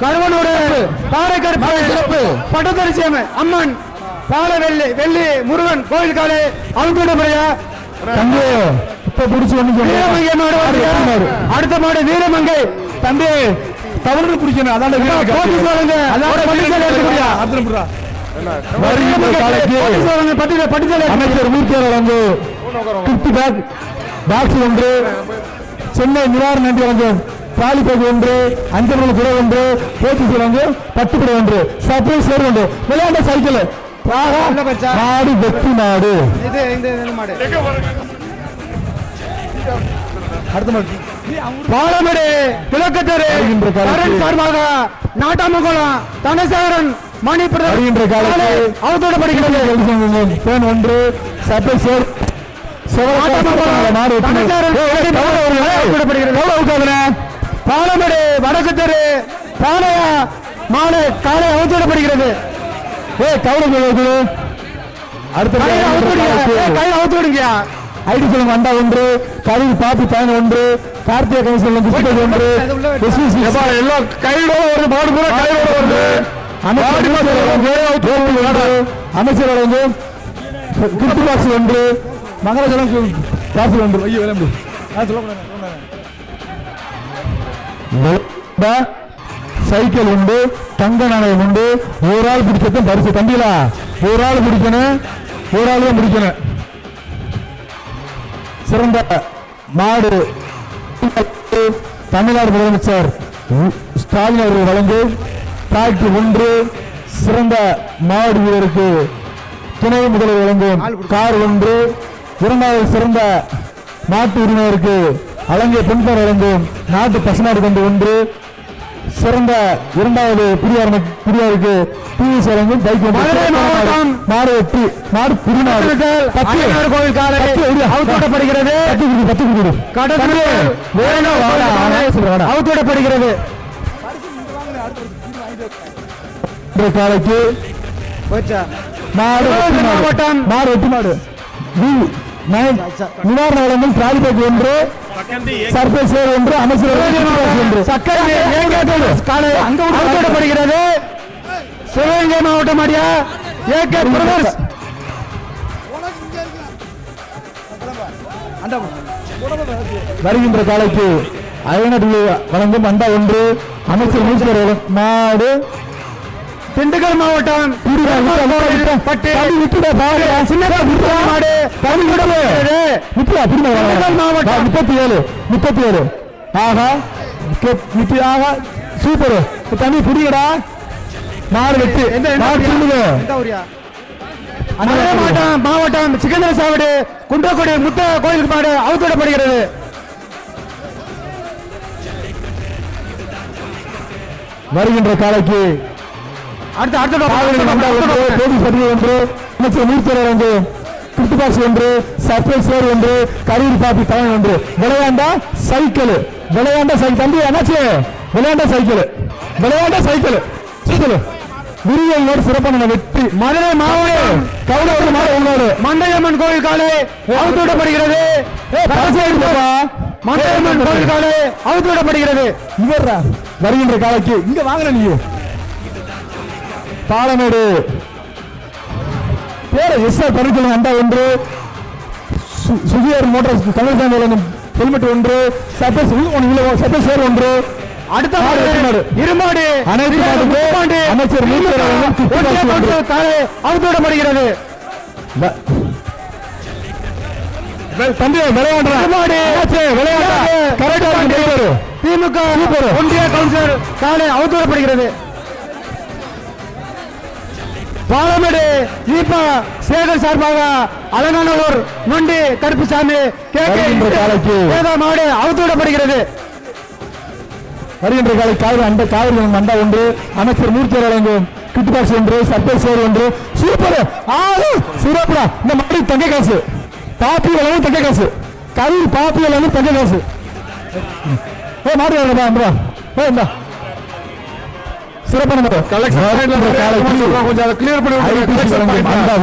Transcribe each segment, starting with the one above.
கருவனோடு காரைக்கருப்பு பட்டத்தரிசி அம்மன் பால வெள்ளி முருகன் கோயில் காலை அவங்க முறையா தம்பி இப்ப பிடிச்சு வீரமங்கை மாடு அடுத்த மாடு வீரமங்கை தம்பி தவறு பிடிக்கணும் அதான் அமைச்சர் மூர்த்தி பாக்ஸ் ஒன்று சென்னை நிவாரண நன்றி வழங்கும் பாலிபேக் ஒன்று அஞ்சல் குறை ஒன்று போட்டி ஒன்று பட்டுக்குறை ஒன்று சர்ப்ரைஸ் ஒன்று விளையாண்ட சைக்கிள் மாடு வெற்றி மாடு பாலமேடு கிழக்கத்தரு சார்பாக நாட்டாமகுளம் தனசேகரன் மணி வருகின்ற காலத்தில் அவதோடப்படுகிறது ஒன்று சர்ப்ரைஸ் பாலமேடு வடக்கு தெரு பாளையா மாலை காலை அவுத்துவிடப்படுகிறது ஐடி சொல்லுங்க அண்டா ஒன்று கழிவு பாப்பி பயன் ஒன்று கார்த்திகை கமிஷன் ஒன்று எல்லாம் கையோட வருது மாடு பூரா கையோட வருது அமைச்சர் வந்து கிஃப்ட் பாக்ஸ் ஒன்று மங்களஜலம் பாக்ஸ் ஒன்று ஐயோ சைக்கிள் உண்டு தங்க நாணயம் உண்டு ஒரு ஆள் பிடிச்சதும் பரிசு தம்பிலா ஒரு ஆள் பிடிக்கணும் ஒரு ஆள் தான் பிடிக்கணும் சிறந்த மாடு தமிழ்நாடு முதலமைச்சர் ஸ்டாலின் அவர்கள் வழங்கும் டிராக்டர் ஒன்று சிறந்த மாடு வீரருக்கு துணை முதல்வர் வழங்கும் கார் ஒன்று இரண்டாவது சிறந்த நாட்டு உரிமையருக்கு அலங்கிய பெண்பார் வழங்கும் நாட்டு பசுமாடு கொண்டு ஒன்று சிறந்த இரண்டாவது புரியாருக்கு டிவிஎஸ் வழங்கும் பைக் மாடு வெற்றி மாடு புரிநாடு கோவில் காலை அவுத்தோடப்படுகிறது அவுத்தோடப்படுகிறது காலைக்கு மாவட்டம் மாடு வெற்றி மாடு நிவாரண வழங்கும் டிராலிபேக் ஒன்று சர்ப்ரைஸ் ஒன்று அமைச்சர் ஒன்று அங்கப்படுகிறது சிவகங்கை மாவட்டம் அடியா வருகின்ற காலைக்கு அயனடி வழங்கும் அண்டா ஒன்று அமைச்சர் மாடு திண்டுக்கல் மாவட்டம் சூப்பர் தண்ணி புரியடா மாடு வெட்டு மாவட்டம் சிக்கந்தர சாவடி குன்றக்குடி முத்த கோயிலுக்கு மாடு அவுத்தோடப்படுகிறது வருகின்ற காலைக்கு ஒன்று கரூர் பாப்பி தலைவன் ஒன்று விளையாண்ட சைக்கிள் தம்பி என்னாச்சு விளையாண்ட சைக்கிள் விரியல் சிறப்பான வெற்றி மதுரை மாவட்டம் கவுளூர் மண்டையம்மன் கோயில் காலை அவுத்துவிடப்படுகிறது மண்டையம்மன் கோயில் காலை அவுத்துவிடப்படுகிறது இவர் வருகின்ற காலைக்கு இங்க வாங்கின நீ பாலமேடு பேர எஸ்ஆர் பரிசோதனை அண்டா ஒன்று சுகியர் மோட்டார்ஸ் தமிழ்நாடு ஹெல்மெட் ஒன்று சர்ப்ரைஸ் ஒன்று அடுத்த இருமாடு அனைத்து அமைச்சர் அவுத்தோடப்படுகிறது தம்பி திமுக ஒன்றிய கவுன்சிலர் காலை அவுத்தோடப்படுகிறது பாலமேடு ஈப்பா சேகர் சார்பாக அலங்காநல்லூர் நொண்டி கருப்புசாமி மாடு அவுத்துவிடப்படுகிறது வருகின்ற காலை காவிரி மண்டா ஒன்று அமைச்சர் மூர்த்தி வழங்கும் கிஃப்ட் பாக்ஸ் ஒன்று சர்ப்ரைஸ் ஒன்று சூப்பர் சிறப்புடா இந்த மாடு தங்க காசு பாப்பி வளவும் தங்க காசு கரூர் பாப்பி வளவும் தங்க காசு மாடு இந்தா சிறப்பான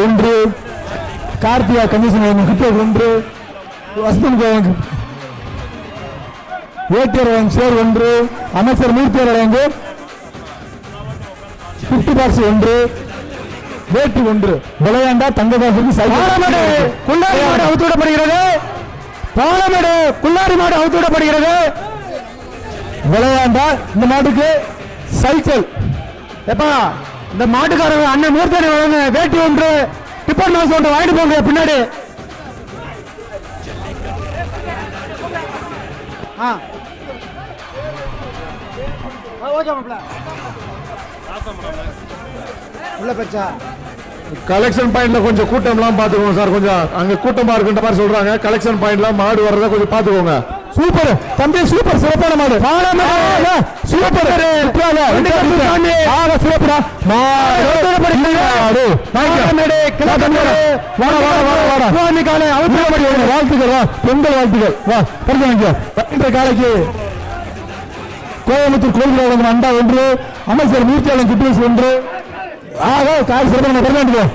ஒன்று கார்த்திகா கமிஷன் ஒன்று ஏடிஆர் சேர் ஒன்று அமைச்சர் மூர்த்தி வழங்கும் 50 பாக்ஸ் 1 வேட்டி 1 விளையாண்டா தங்கதாசுக்கு பாலமேடு குள்ளாரி மாடு அவுத்து விடப்படுகிறது. பாலமேடு குள்ளாரி மாடு அவுத்து விடப்படுகிறது. விளையாண்டா இந்த மாட்டுக்கு சைக்கிள். எப்பா இந்த மாட்டுக்காரங்க அண்ணன் மூர்த்தனை வழங்க வேட்டி 1 டிப்பர் மாசு 1 வாங்கிட்டு போங்க பின்னாடி. உள்ள பெருசா கலெக்ஷன் பாயிண்ட்ல கொஞ்சம் கூட்டம்லாம் பாத்துக்கோங்க சார். கொஞ்சம் அங்க கூட்டமா இருக்குன்ற மாதிரி சொல்றாங்க. கலெக்ஷன் பாயிண்ட்லாம் மாடு வர்றத கொஞ்சம் பாத்துக்கோங்க. சூப்பர் தம்பி, சூப்பர் சிறப்பான மாடு. சூப்பர் சூப்பரா வாழ்த்துக்கள். பொங்கல் வாழ்த்துக்கள். வா பரிசு காலைக்கு கோயம்புத்தூர் கோயில் அண்டா 1, அமைச்சர் மூர்த்தியாளன் குட்டி 1. ஆக காய் சிறப்பான பரிமாண்டுவோம்.